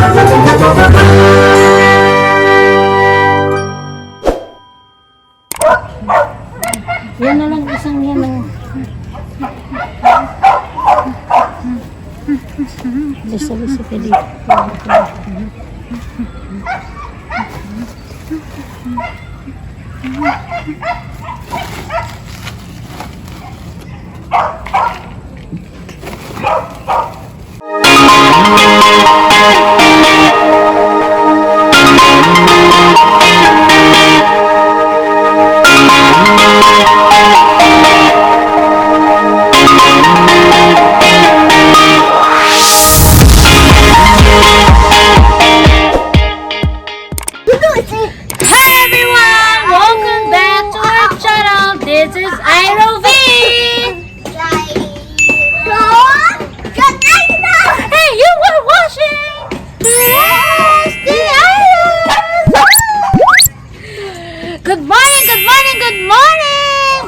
Yan na lang, isang yan lang. Lisa, pwede.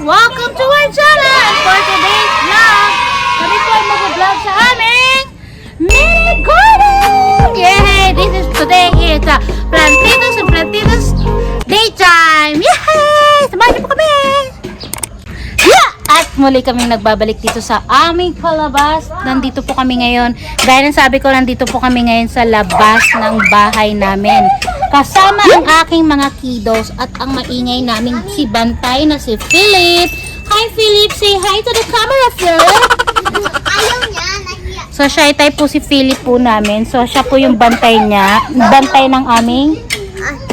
Welcome to our channel! And for today's vlog, kami po ay mag-vlog sa aming mini garden! Yay! This is today is Plantitos and Plantitos daytime! Yay! Samahan niyo po kami! Yeah! At muli kaming nagbabalik dito sa aming palabas. Nandito po kami ngayon. Dahil sabi ko, nandito po kami ngayon sa labas ng bahay namin. Kasama ang aking mga kiddos at ang maingay naming si Bantay na si Philip. Hi Philip! Say hi to the camera, Philip! Ayaw niya, nahiya. So, shy type po si Philip po namin. So, siya po yung bantay niya. Bantay ng aming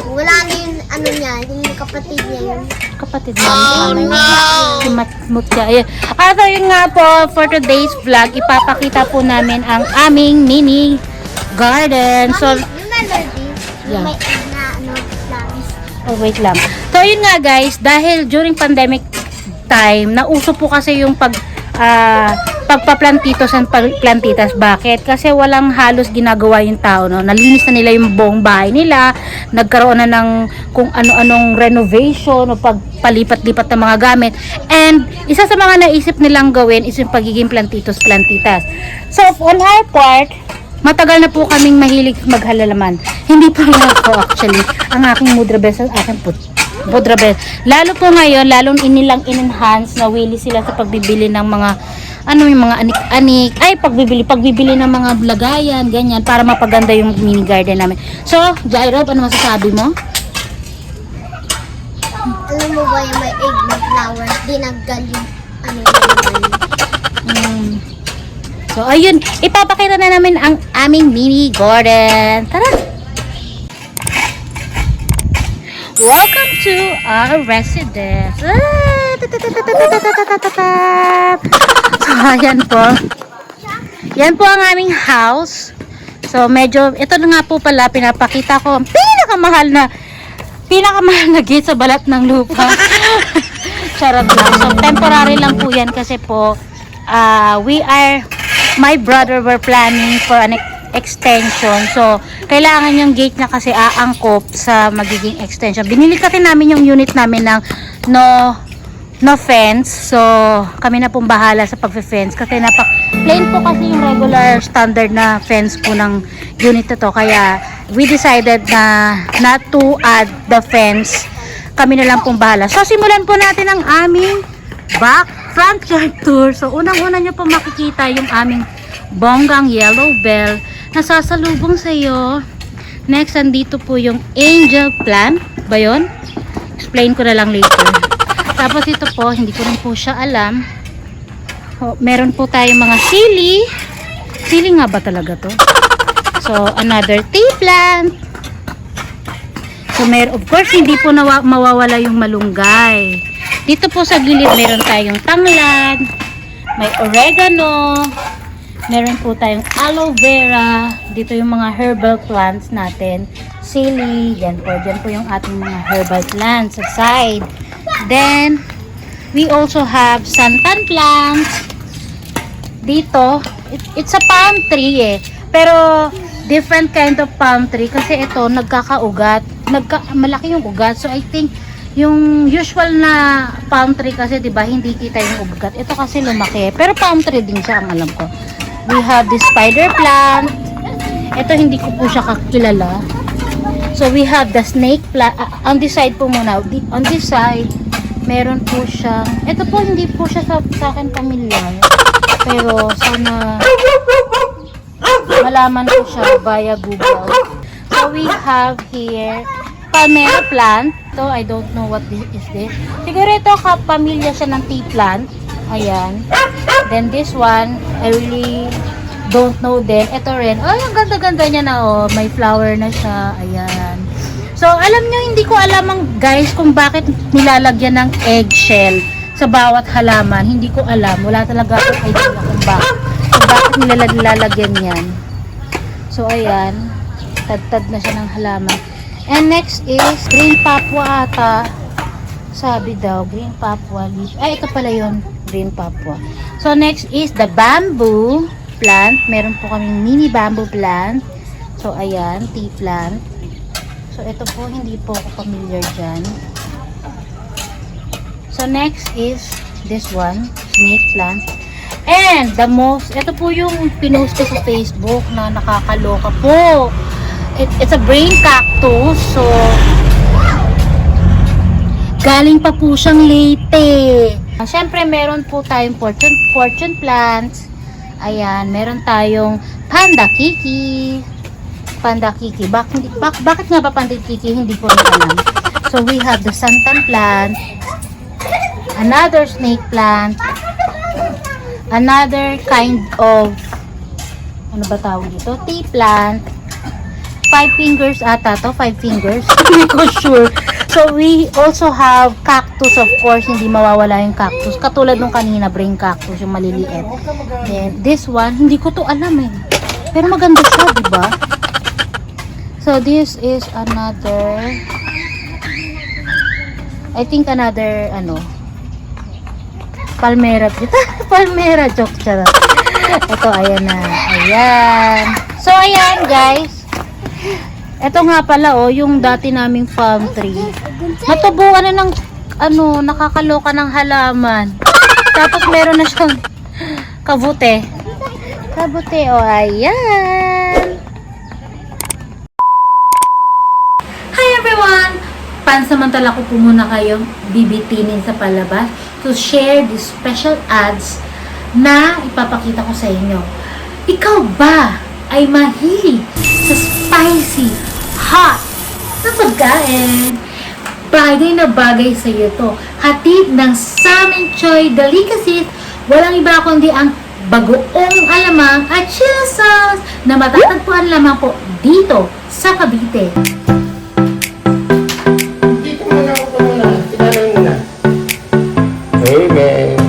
Wala na yung ano niya, yung kapatid niya yun. kapatid namin. Si Matmut siya. Ayan. At yun nga po, for today's vlog, ipapakita po namin ang aming mini garden. So, Remember this? Yeah. May egg na ano, flowers. oh, wait lang. So, yun nga guys, dahil during pandemic time, nauso po kasi yung pagpaplantitos and plantitas. Bakit? Kasi walang halos ginagawa yung tao, no? Nalinis na nila yung buong bahay nila, nagkaroon na ng kung ano-anong renovation o pagpalipat-lipat ng mga gamit. And isa sa mga naisip nilang gawin is yung pagiging plantitos-plantitas. So, on our part, matagal na po kaming mahilig maghalalaman. Hindi pa lang ako actually. Ang aking mudra best, ang aking mudra best. Lalo po ngayon, lalong inilang in-enhance na willy sila sa pagbibili ng mga yung mga anik-anik. Ay, pagbibili ng mga lagayan, ganyan, para mapaganda yung mini garden namin. So, Jairob, ano masasabi mo? Alam mo ba yung may egg na flowers? Dinaggal yung ano naman. So, ayun, ipapakita na namin ang aming mini garden. Tara! Welcome to our residence. So, ayan po. Yan po ang aming house. So, medyo, ito na nga po pala, pinapakita ko ang pinakamahal na gate sa balat ng lupa. Charot lang. So, temporary lang po yan kasi po, my brother were planning for an extension. So, kailangan yung gate na kasi aangkop sa magiging extension. Binili kasi namin yung unit namin ng no fence. So, kami na pong bahala sa pag-fence kasi plain po kasi yung regular standard na fence po ng unit na to. Kaya, we decided na not to add the fence. Kami na lang pong bahala. So, simulan po natin ang aming front yard tour. So, unang-una nyo po makikita yung aming bonggang yellow bell na sasalubong sa iyo. Next, andito po yung angel plant. Ba yun? Explain ko na lang later. Tapos ito po, hindi ko rin po siya alam. Meron po tayong mga sili. Sili nga ba talaga to? So, another tea plant. So, of course, hindi po mawawala yung malunggay. Dito po sa gilid, meron tayong tanglad, may oregano, meron po tayong aloe vera, dito yung mga herbal plants natin, sili, yan po, dyan po yung ating mga herbal plants sa side. Then, we also have santan plants. Dito, it's a palm tree pero different kind of palm tree kasi ito, nagkakaugat, malaki yung ugat, so I think, yung usual na palm tree kasi 'di ba hindi kita yung ugat. Ito kasi lumaki. Pero palm tree din siya ang alam ko. We have this spider plant. Ito hindi ko po siya kakilala. So we have the snake plant. On this side po muna. On this side, meron po siyang, ito po hindi po siya sa akin pamilyar. Pero sana malaman ko siya via Google. So we have here palmera plant. So I don't know what this is this. Siguro ito kapamilya siya ng tea plant. Ayan. Then this one, I really don't know din. Ito rin. Ay, ang ganda-ganda niya na oh. May flower na siya. Ayan. So, alam nyo, hindi ko alam guys kung bakit nilalagyan ng eggshell sa bawat halaman. Hindi ko alam. Wala talaga akong idea kung bakit nilalagyan yan. So, ayan. Tad-tad na siya ng halaman. And next is green papua ata. Sabi daw, green papua leaf. Ay, ito pala yun. Green papua. So, next is the bamboo plant. Meron po kaming mini bamboo plant. So, ayan, tea plant. So, ito po, hindi po ako familiar dyan. So, next is this one, snake plant. And, the most, ito po yung pinost ko sa Facebook na nakakaloka po. It's a brain cactus. So, galing pa po siyang Leyte. Siyempre, meron po tayong fortune plants. Ayan, meron tayong panda kiki. Bakit nga ba panda kiki? Hindi ko rin alam. So, we have the santan plant. Another snake plant. Another kind of, ano ba tawag dito? Tea plant. 5 fingers ata to. 5 fingers. Hindi ko sure. So, we also have cactus, of course. Hindi mawawala yung cactus. Katulad nung kanina, brain cactus, yung maliliit. Then, this one, hindi ko to alam eh. Pero maganda siya, di ba? So, this is another, I think another, palmera. Palmera, joke siya. Ito, ayan na. Ayan. So, ayan, guys. Ito nga pala, oh, yung dati naming palm tree. Natubuan na ng, nakakaloka ng halaman. Tapos meron na siyang kabute. Kabute, oh, ayan. Hi everyone! Pansamantala ko po muna kayong bibitinin sa palabas to share these special ads na ipapakita ko sa inyo. Ikaw ba ay mahilig sa spicy, hot na pagkain? Bagay na bagay sa iyo to. Hatid ng Samin Choy Delicacies. Walang iba kundi ang bagoong alamang at chili sauce na matatagpuan lamang po dito sa Cavite. Dito muna ako muna. Tinanong muna. Amen.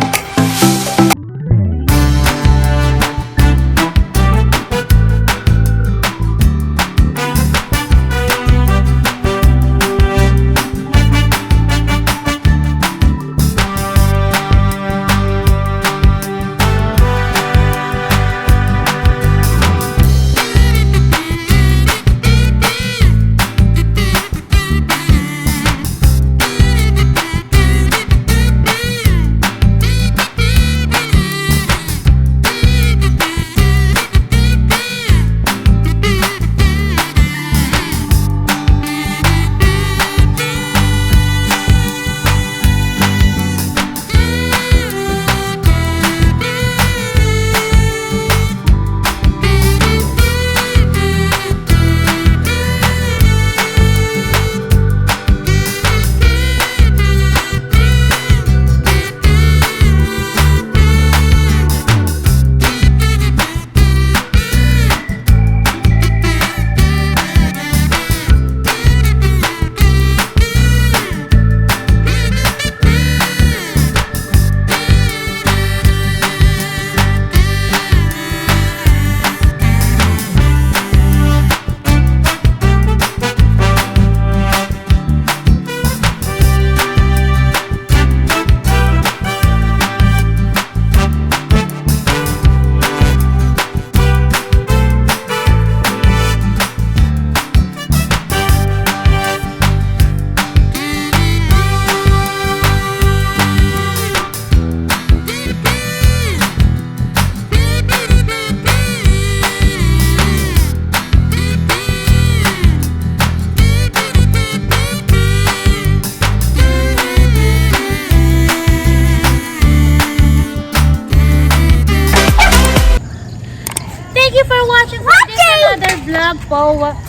Thank you for watching for this another vlog po.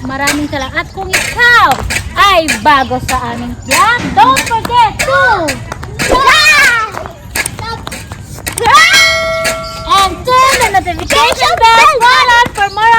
Maraming salamat. At kung ikaw ay bago sa aming vlog, don't forget to and turn the notification bell for more